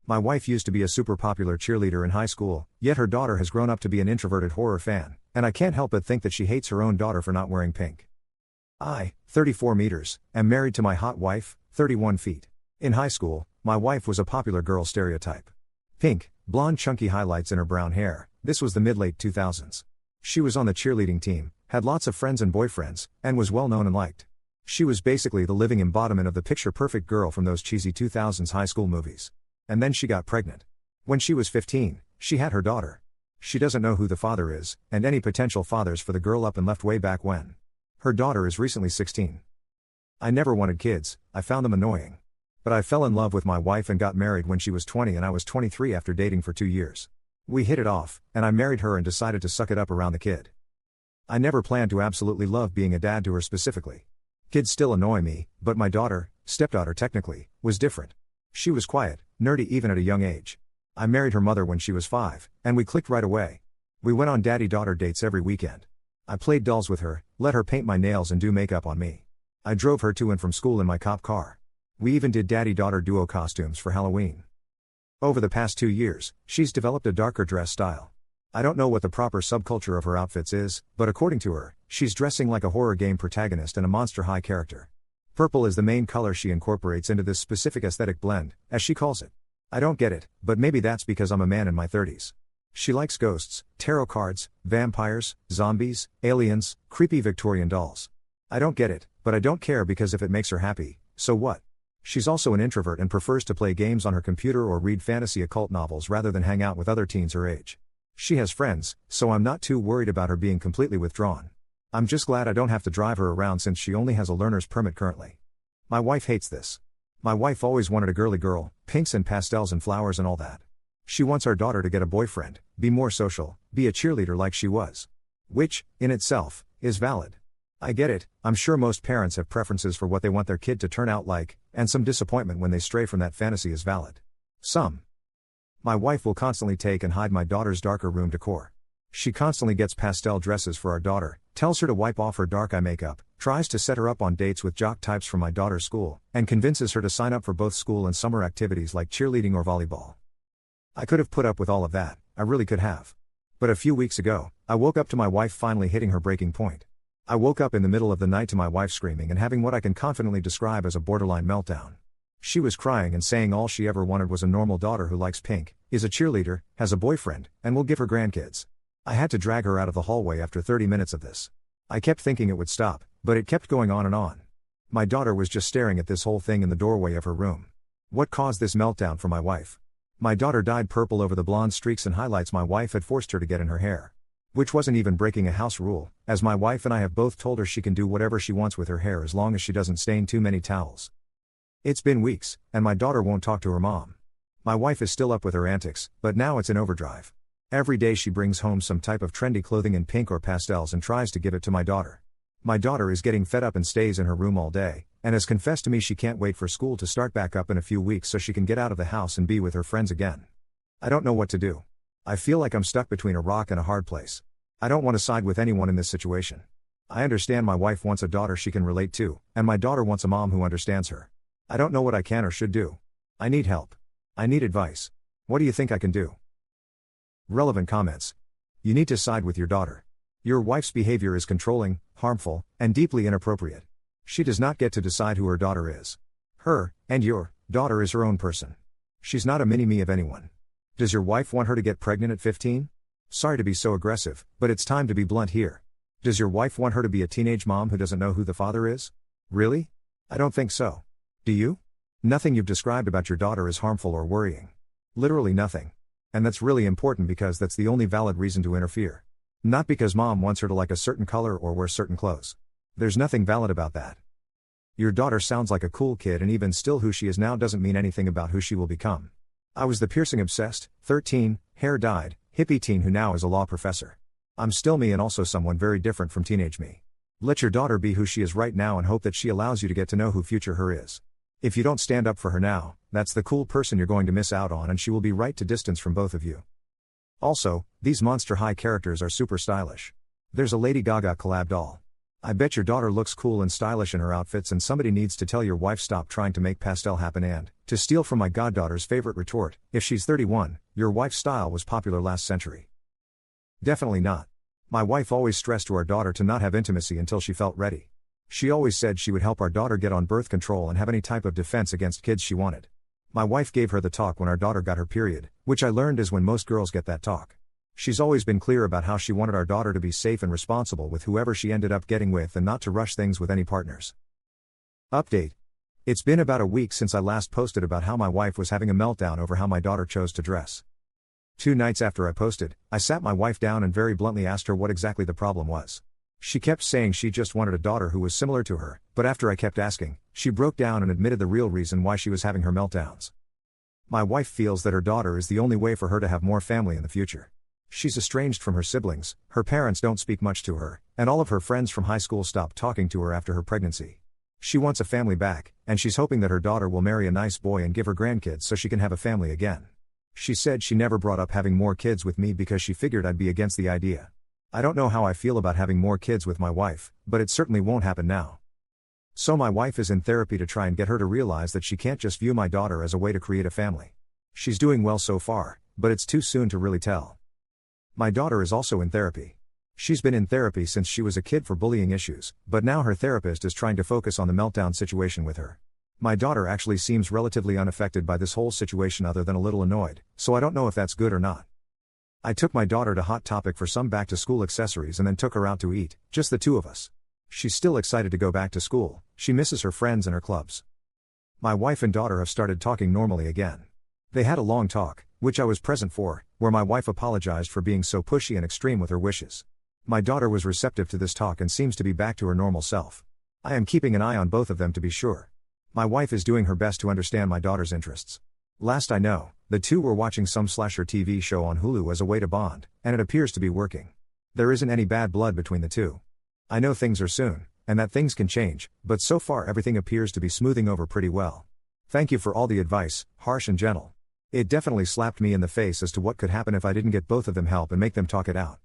My wife used to be a super popular cheerleader in high school, yet her daughter has grown up to be an introverted horror fan, and I can't help but think that she hates her own daughter for not wearing pink. I, 34 meters, am married to my hot wife, 31 feet. In high school, my wife was a popular girl stereotype. Pink, blonde chunky highlights in her brown hair, this was the mid-late 2000s. She was on the cheerleading team, had lots of friends and boyfriends, and was well known and liked. She was basically the living embodiment of the picture-perfect girl from those cheesy 2000s high school movies. And then she got pregnant. When she was 15, she had her daughter. She doesn't know who the father is, and any potential fathers for the girl up and left way back when. Her daughter is recently 16. I never wanted kids, I found them annoying. But I fell in love with my wife and got married when she was 20 and I was 23 after dating for 2 years. We hit it off, and I married her and decided to suck it up around the kid. I never planned to absolutely love being a dad to her specifically. Kids still annoy me, but my daughter, stepdaughter technically, was different. She was quiet, nerdy even at a young age. I married her mother when she was 5, and we clicked right away. We went on daddy-daughter dates every weekend. I played dolls with her, let her paint my nails and do makeup on me. I drove her to and from school in my cop car. We even did daddy-daughter duo costumes for Halloween. Over the past 2 years, she's developed a darker dress style. I don't know what the proper subculture of her outfits is, but according to her, she's dressing like a horror game protagonist and a Monster High character. Purple is the main color she incorporates into this specific aesthetic blend, as she calls it. I don't get it, but maybe that's because I'm a man in my 30s. She likes ghosts, tarot cards, vampires, zombies, aliens, creepy Victorian dolls. I don't get it, but I don't care because if it makes her happy, so what? She's also an introvert and prefers to play games on her computer or read fantasy occult novels rather than hang out with other teens her age. She has friends, so I'm not too worried about her being completely withdrawn. I'm just glad I don't have to drive her around since she only has a learner's permit currently. My wife hates this. My wife always wanted a girly girl, pinks and pastels and flowers and all that. She wants our daughter to get a boyfriend, be more social, be a cheerleader like she was. Which, in itself, is valid. I get it, I'm sure most parents have preferences for what they want their kid to turn out like, and some disappointment when they stray from that fantasy is valid. My wife will constantly take and hide my daughter's darker room decor. She constantly gets pastel dresses for our daughter, tells her to wipe off her dark eye makeup, tries to set her up on dates with jock types from my daughter's school, and convinces her to sign up for both school and summer activities like cheerleading or volleyball. I could have put up with all of that, I really could have. But a few weeks ago, I woke up to my wife finally hitting her breaking point. I woke up in the middle of the night to my wife screaming and having what I can confidently describe as a borderline meltdown. She was crying and saying all she ever wanted was a normal daughter who likes pink, is a cheerleader, has a boyfriend, and will give her grandkids. I had to drag her out of the hallway after 30 minutes of this. I kept thinking it would stop, but it kept going on and on. My daughter was just staring at this whole thing in the doorway of her room. What caused this meltdown for my wife? My daughter dyed purple over the blonde streaks and highlights my wife had forced her to get in her hair. Which wasn't even breaking a house rule, as my wife and I have both told her she can do whatever she wants with her hair as long as she doesn't stain too many towels. It's been weeks, and my daughter won't talk to her mom. My wife is still up with her antics, but now it's in overdrive. Every day she brings home some type of trendy clothing in pink or pastels and tries to give it to my daughter. My daughter is getting fed up and stays in her room all day, and has confessed to me she can't wait for school to start back up in a few weeks so she can get out of the house and be with her friends again. I don't know what to do. I feel like I'm stuck between a rock and a hard place. I don't want to side with anyone in this situation. I understand my wife wants a daughter she can relate to, and my daughter wants a mom who understands her. I don't know what I can or should do. I need help. I need advice. What do you think I can do? Relevant comments. You need to side with your daughter. Your wife's behavior is controlling, harmful, and deeply inappropriate. She does not get to decide who her daughter is. Her, and your, daughter is her own person. She's not a mini-me of anyone. Does your wife want her to get pregnant at 15? Sorry to be so aggressive, but it's time to be blunt here. Does your wife want her to be a teenage mom who doesn't know who the father is? Really? I don't think so. Do you? Nothing you've described about your daughter is harmful or worrying. Literally nothing. And that's really important because that's the only valid reason to interfere. Not because mom wants her to like a certain color or wear certain clothes. There's nothing valid about that. Your daughter sounds like a cool kid, and even still who she is now doesn't mean anything about who she will become. I was the piercing-obsessed, 13, hair-dyed, hippie teen who now is a law professor. I'm still me and also someone very different from teenage me. Let your daughter be who she is right now and hope that she allows you to get to know who future her is. If you don't stand up for her now, that's the cool person you're going to miss out on, and she will be right to distance from both of you. Also, these Monster High characters are super stylish. There's a Lady Gaga collab doll. I bet your daughter looks cool and stylish in her outfits, and somebody needs to tell your wife stop trying to make pastel happen and, to To steal from my goddaughter's favorite retort, if she's 31, your wife's style was popular last century. Definitely not. My wife always stressed to our daughter to not have intimacy until she felt ready. She always said she would help our daughter get on birth control and have any type of defense against kids she wanted. My wife gave her the talk when our daughter got her period, which I learned is when most girls get that talk. She's always been clear about how she wanted our daughter to be safe and responsible with whoever she ended up getting with and not to rush things with any partners. Update. It's been about a week since I last posted about how my wife was having a meltdown over how my daughter chose to dress. 2 nights after I posted, I sat my wife down and very bluntly asked her what exactly the problem was. She kept saying she just wanted a daughter who was similar to her, but after I kept asking, she broke down and admitted the real reason why she was having her meltdowns. My wife feels that her daughter is the only way for her to have more family in the future. She's estranged from her siblings, her parents don't speak much to her, and all of her friends from high school stopped talking to her after her pregnancy. She wants a family back, and she's hoping that her daughter will marry a nice boy and give her grandkids so she can have a family again. She said she never brought up having more kids with me because she figured I'd be against the idea. I don't know how I feel about having more kids with my wife, but it certainly won't happen now. So my wife is in therapy to try and get her to realize that she can't just view my daughter as a way to create a family. She's doing well so far, but it's too soon to really tell. My daughter is also in therapy. She's been in therapy since she was a kid for bullying issues, but now her therapist is trying to focus on the meltdown situation with her. My daughter actually seems relatively unaffected by this whole situation other than a little annoyed, so I don't know if that's good or not. I took my daughter to Hot Topic for some back-to-school accessories and then took her out to eat, just the 2 of us. She's still excited to go back to school, she misses her friends and her clubs. My wife and daughter have started talking normally again. They had a long talk, which I was present for, where my wife apologized for being so pushy and extreme with her wishes. My daughter was receptive to this talk and seems to be back to her normal self. I am keeping an eye on both of them to be sure. My wife is doing her best to understand my daughter's interests. Last I know, the 2 were watching some slasher TV show on Hulu as a way to bond, and it appears to be working. There isn't any bad blood between the 2. I know things are soon, and that things can change, but so far everything appears to be smoothing over pretty well. Thank you for all the advice, harsh and gentle. It definitely slapped me in the face as to what could happen if I didn't get both of them help and make them talk it out.